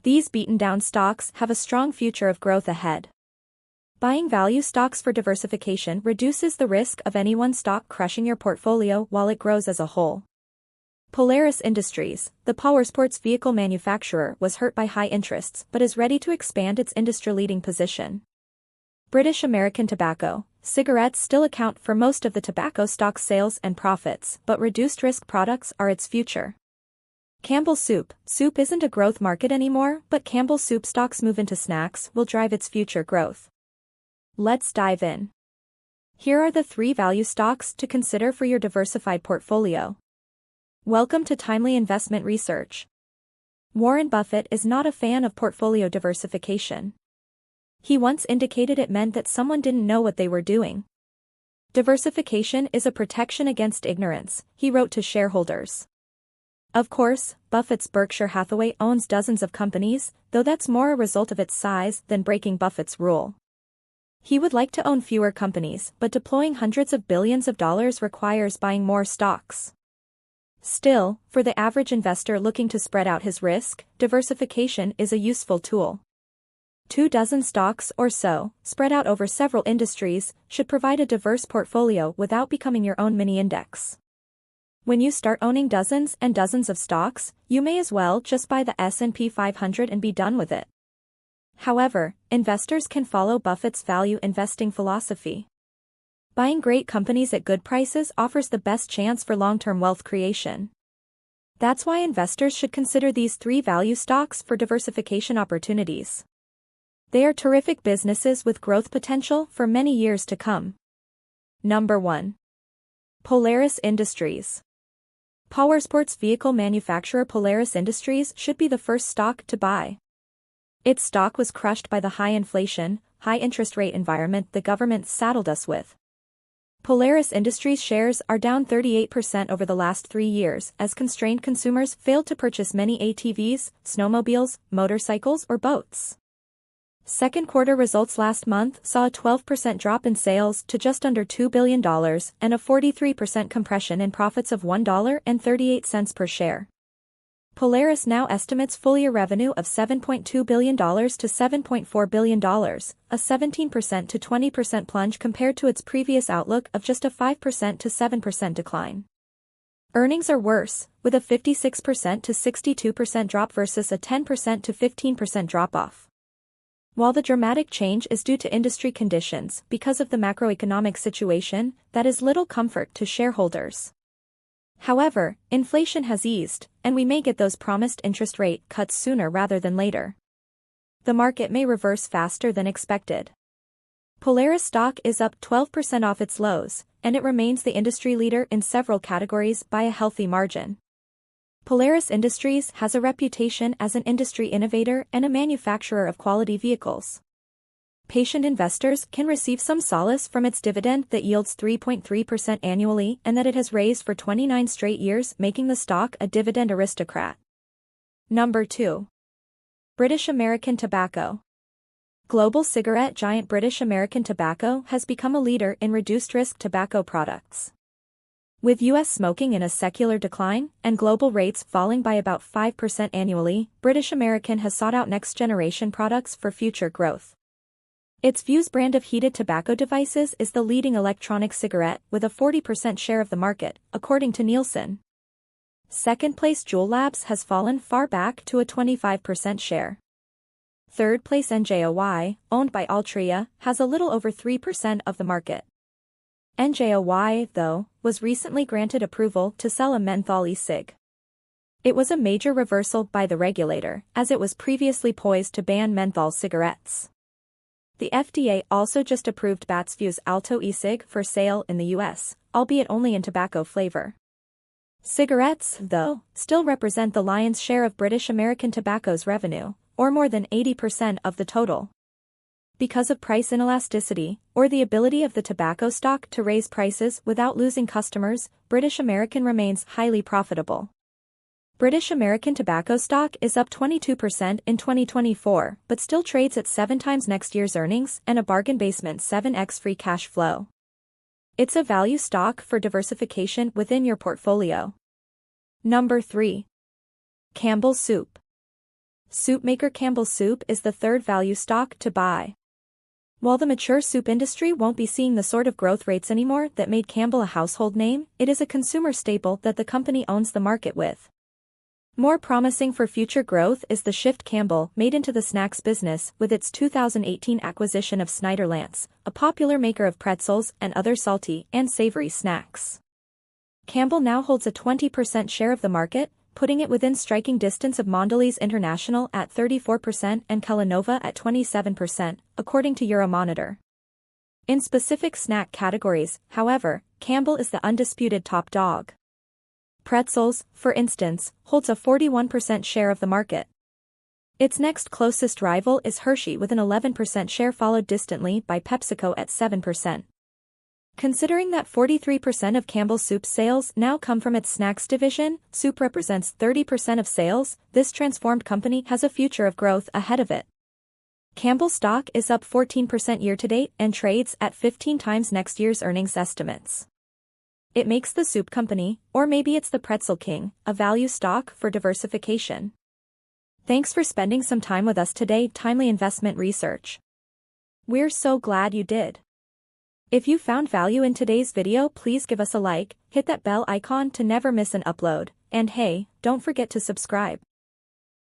These beaten-down stocks have a strong future of growth ahead. Buying value stocks for diversification reduces the risk of any one stock crushing your portfolio while it grows as a whole. Polaris Industries, the powersports vehicle manufacturer, was hurt by high interests but is ready to expand its industry-leading position. British American Tobacco, cigarettes still account for most of the tobacco stock's sales and profits, but reduced-risk products are its future. Campbell's Soup. Soup isn't a growth market anymore, but Campbell's Soup stock's move into snacks will drive its future growth. Let's dive in. Here are the 3 value stocks to consider for your diversified portfolio. Welcome to Timely Investment Research. Warren Buffett is not a fan of portfolio diversification. He once indicated it meant that someone didn't know what they were doing. Diversification is a protection against ignorance, he wrote to shareholders. Of course, Buffett's Berkshire Hathaway owns dozens of companies, though that's more a result of its size than breaking Buffett's rule. He would like to own fewer companies, but deploying hundreds of billions of dollars requires buying more stocks. Still, for the average investor looking to spread out his risk, diversification is a useful tool. 24 stocks or so, spread out over several industries, should provide a diverse portfolio without becoming your own mini-index. When you start owning dozens and dozens of stocks, you may as well just buy the S&P 500 and be done with it. However, investors can follow Buffett's value investing philosophy. Buying great companies at good prices offers the best chance for long-term wealth creation. That's why investors should consider these 3 value stocks for diversification opportunities. They are terrific businesses with growth potential for many years to come. Number 1. Polaris Industries. Powersports vehicle manufacturer Polaris Industries should be the first stock to buy. Its stock was crushed by the high inflation, high interest rate environment the government saddled us with. Polaris Industries shares are down 38% over the last 3 years as constrained consumers failed to purchase many ATVs, snowmobiles, motorcycles, or boats. Second quarter results last month saw a 12% drop in sales to just under $2 billion and a 43% compression in profits of $1.38 per share. Polaris now estimates full-year revenue of $7.2 billion to $7.4 billion, a 17% to 20% plunge compared to its previous outlook of just a 5% to 7% decline. Earnings are worse, with a 56% to 62% drop versus a 10% to 15% drop-off. While the dramatic change is due to industry conditions because of the macroeconomic situation, that is little comfort to shareholders. However, inflation has eased, and we may get those promised interest rate cuts sooner rather than later. The market may reverse faster than expected. Polaris stock is up 12% off its lows, and it remains the industry leader in several categories by a healthy margin. Polaris Industries has a reputation as an industry innovator and a manufacturer of quality vehicles. Patient investors can receive some solace from its dividend that yields 3.3% annually and that it has raised for 29 straight years, making the stock a dividend aristocrat. Number 2. British American Tobacco. Global cigarette giant British American Tobacco has become a leader in reduced-risk tobacco products. With U.S. smoking in a secular decline and global rates falling by about 5% annually, British American has sought out next-generation products for future growth. Its Vuse brand of heated tobacco devices is the leading electronic cigarette with a 40% share of the market, according to Nielsen. Second place Juul Labs has fallen far back to a 25% share. Third place NJOY, owned by Altria, has a little over 3% of the market. NJOY, though, was recently granted approval to sell a menthol e-cig. It was a major reversal by the regulator, as it was previously poised to ban menthol cigarettes. The FDA also just approved Bat's Vuse Alto e-cig for sale in the U.S., albeit only in tobacco flavor. Cigarettes, though, still represent the lion's share of British American Tobacco's revenue, or more than 80% of the total. Because of price inelasticity, or the ability of the tobacco stock to raise prices without losing customers, British American remains highly profitable. British American Tobacco stock is up 22% in 2024, but still trades at 7 times next year's earnings and a bargain basement 7x free cash flow. It's a value stock for diversification within your portfolio. Number 3. Campbell's Soup. Soup maker Campbell's Soup is the third value stock to buy. While the mature soup industry won't be seeing the sort of growth rates anymore that made Campbell a household name, it is a consumer staple that the company owns the market with. More promising for future growth is the shift Campbell made into the snacks business with its 2018 acquisition of Snyder's, a popular maker of pretzels and other salty and savory snacks. Campbell now holds a 20% share of the market, putting it within striking distance of Mondelez International at 34% and Kellanova at 27%, according to Euromonitor. In specific snack categories, however, Campbell is the undisputed top dog. Pretzels, for instance, holds a 41% share of the market. Its next closest rival is Hershey with an 11% share, followed distantly by PepsiCo at 7%. Considering that 43% of Campbell's Soup's sales now come from its snacks division, soup represents 30% of sales, this transformed company has a future of growth ahead of it. Campbell's stock is up 14% year-to-date and trades at 15 times next year's earnings estimates. It makes the soup company, or maybe it's the pretzel king, a value stock for diversification. Thanks for spending some time with us today, Timely Investment Research. We're so glad you did. If you found value in today's video, please give us a like, hit that bell icon to never miss an upload, and hey, don't forget to subscribe.